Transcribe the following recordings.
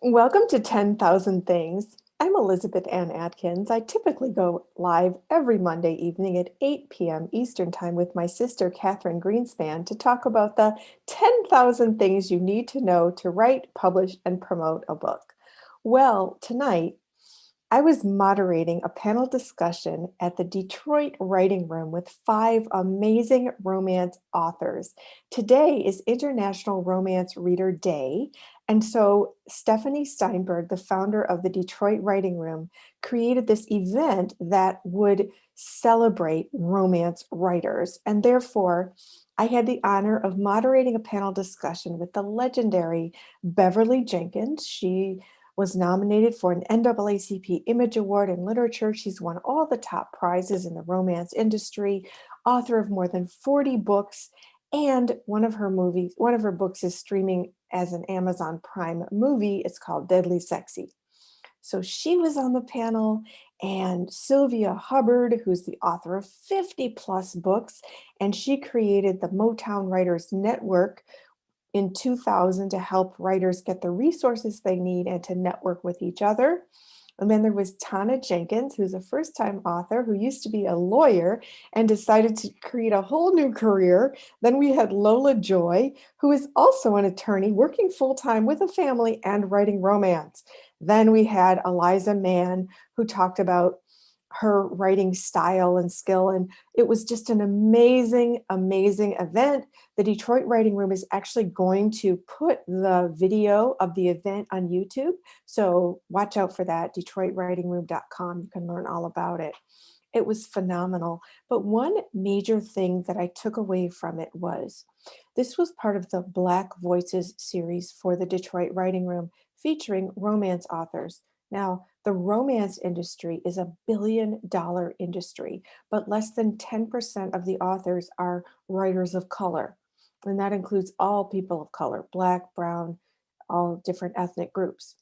Welcome to 10,000 Things. I'm Elizabeth Ann Atkins. I typically go live every Monday evening at 8 p.m. Eastern Time with my sister, Catherine Greenspan, to talk about the 10,000 things you need to know to write, publish, and promote a book. Well, tonight I was moderating a panel discussion at the Detroit Writing Room with five amazing romance authors. Today is International Romance Reader Day. And so Stephanie Steinberg, the founder of the Detroit Writing Room, created this event that would celebrate romance writers. And therefore, I had the honor of moderating a panel discussion with the legendary Beverly Jenkins. She was nominated for an NAACP Image Award in Literature. She's won all the top prizes in the romance industry, author of more than 40 books, and one of her books is streaming as an Amazon Prime movie. It's called Deadly Sexy. So she was on the panel, and Sylvia Hubbard, who's the author of 50 plus books, and she created the Motown Writers Network in 2000 to help writers get the resources they need and to network with each other. And then there was Tana Jenkins, who's a first time author who used to be a lawyer and decided to create a whole new career. Then we had Lola Joy, who is also an attorney working full time with a family and writing romance. Then we had Eliza Mann, who talked about her writing style and skill. And it was just an amazing, amazing event. The Detroit Writing Room is actually going to put the video of the event on YouTube. So watch out for that, DetroitWritingRoom.com. You can learn all about it. It was phenomenal. But one major thing that I took away from it was this was part of the Black Voices series for the Detroit Writing Room featuring romance authors. Now, the romance industry is $1 billion industry, but less than 10% of the authors are writers of color. And that includes all people of color, Black, brown, all different ethnic groups.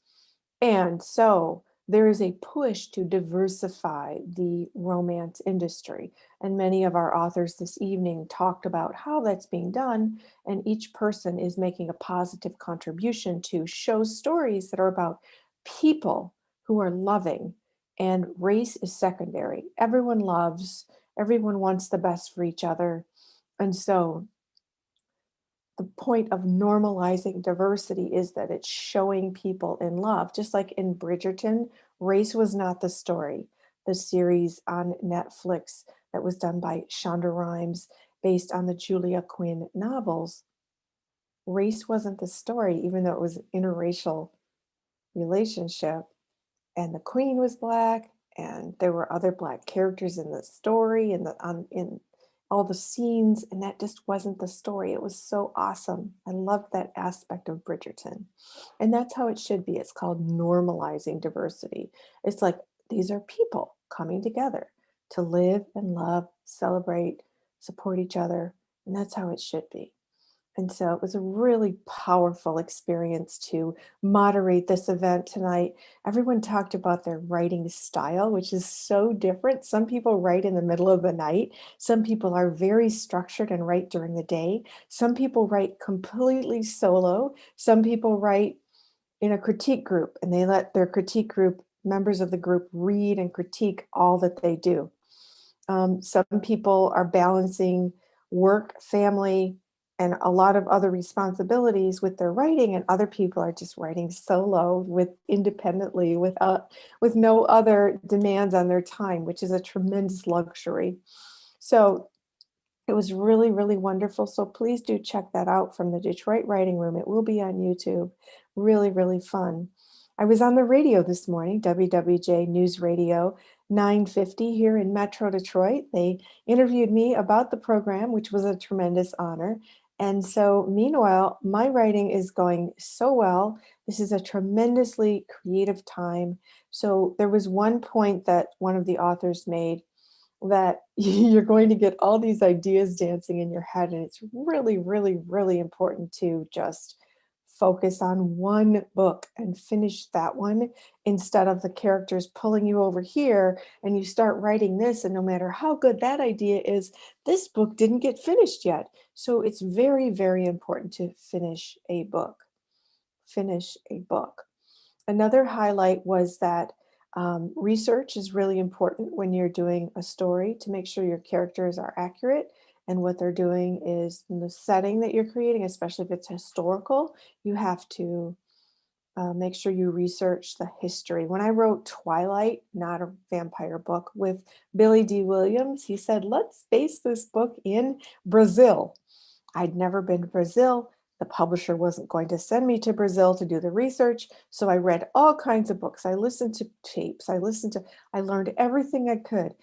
And so there is a push to diversify the romance industry. And many of our authors this evening talked about how that's being done. And each person is making a positive contribution to show stories that are about people who are loving. And race is secondary. Everyone loves, everyone wants the best for each other. And so the point of normalizing diversity is that it's showing people in love. Just like in Bridgerton, race was not the story. The series on Netflix that was done by Shonda Rhimes, based on the Julia Quinn novels, race wasn't the story, even though it was an interracial relationship. And the queen was Black, and there were other Black characters in the story and in all the scenes, and that just wasn't the story. It was so awesome. I loved that aspect of Bridgerton. And that's how it should be. It's called normalizing diversity. It's like these are people coming together to live and love, celebrate, support each other, and that's how it should be. And so it was a really powerful experience to moderate this event tonight. Everyone talked about their writing style, which is so different. Some people write in the middle of the night. Some people are very structured and write during the day. Some people write completely solo. Some people write in a critique group and they let their critique group, members of the group, read and critique all that they do. Some people are balancing work, family, and a lot of other responsibilities with their writing, and other people are just writing solo with independently with no other demands on their time, which is a tremendous luxury. So it was really, really wonderful. So please do check that out from the Detroit Writing Room. It will be on YouTube. Really, really fun. I was on the radio this morning, WWJ News Radio 950 here in Metro Detroit. They interviewed me about the program, which was a tremendous honor. And so, meanwhile, my writing is going so well. This is a tremendously creative time. So, there was one point that one of the authors made that you're going to get all these ideas dancing in your head. And it's really, really, really important to just focus on one book and finish that one instead of the characters pulling you over here and you start writing this. And no matter how good that idea is, this book didn't get finished yet. So it's very, very important to finish a book. Finish a book. Another highlight was that research is really important when you're doing a story to make sure your characters are accurate and what they're doing is in the setting that you're creating, especially if it's historical, you have to make sure you research the history. When I wrote Twilight, not a vampire book, with Billy D. Williams, he said, let's base this book in Brazil. I'd never been to Brazil. The publisher wasn't going to send me to Brazil to do the research. So I read all kinds of books. I listened to tapes. I learned everything I could.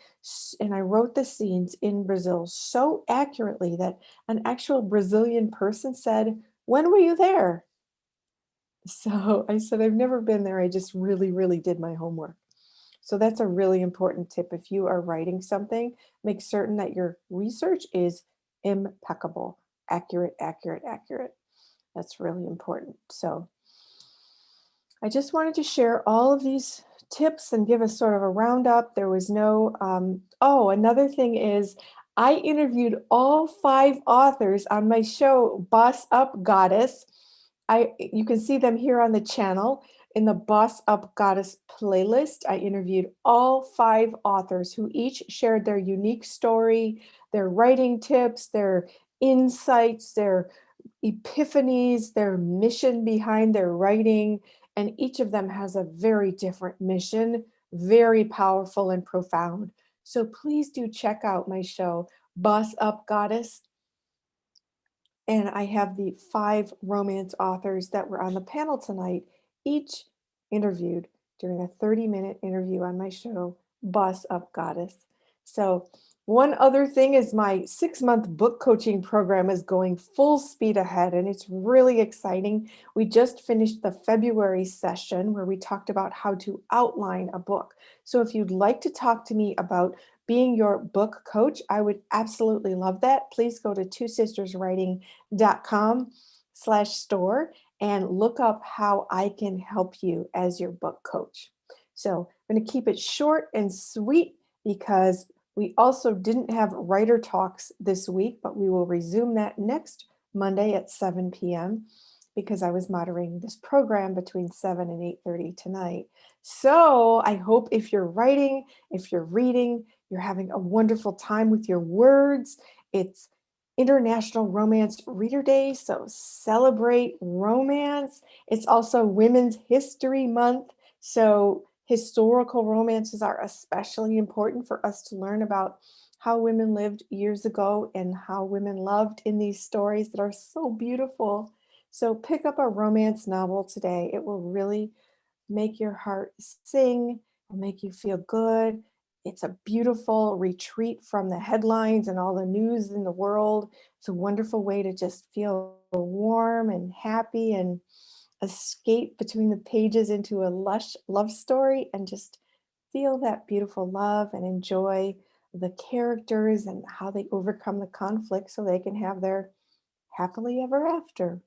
And I wrote the scenes in Brazil so accurately that an actual Brazilian person said, when were you there? So I said, I've never been there. I just really, really did my homework. So that's a really important tip. If you are writing something, make certain that your research is impeccable, accurate, accurate, accurate. That's really important. So I just wanted to share all of these tips and give us sort of a roundup. There was no, another thing is I interviewed all 5 authors on my show, Boss Up Goddess. You can see them here on the channel in the Boss Up Goddess playlist. I interviewed all 5 authors who each shared their unique story, their writing tips, their insights, their epiphanies, their mission behind their writing, and each of them has a very different mission, very powerful and profound. So please do check out my show, Boss Up Goddess. And I have the 5 romance authors that were on the panel tonight, each interviewed during a 30-minute interview on my show, Boss Up Goddess. So one other thing is my 6-month book coaching program is going full speed ahead, and it's really exciting. We just finished the February session where we talked about how to outline a book. So if you'd like to talk to me about being your book coach, I would absolutely love that. Please go to twosisterswriting.com/store and look up how I can help you as your book coach. So I'm going to keep it short and sweet because we also didn't have writer talks this week, but we will resume that next Monday at 7 p.m. because I was moderating this program between 7 and 8:30 tonight. So I hope if you're writing, if you're reading, you're having a wonderful time with your words. It's International Romance Reader Day, so celebrate romance. It's also Women's History Month, so historical romances are especially important for us to learn about how women lived years ago and how women loved in these stories that are so beautiful. So pick up a romance novel today. It will really make your heart sing, will make you feel good. It's a beautiful retreat from the headlines and all the news in the world. It's a wonderful way to just feel warm and happy and escape between the pages into a lush love story and just feel that beautiful love and enjoy the characters and how they overcome the conflict so they can have their happily ever after.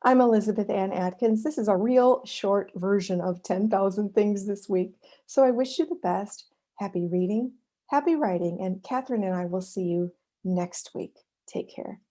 I'm Elizabeth Ann Atkins. This is a real short version of 10,000 Things this week. So I wish you the best. Happy reading, happy writing, and Catherine and I will see you next week. Take care.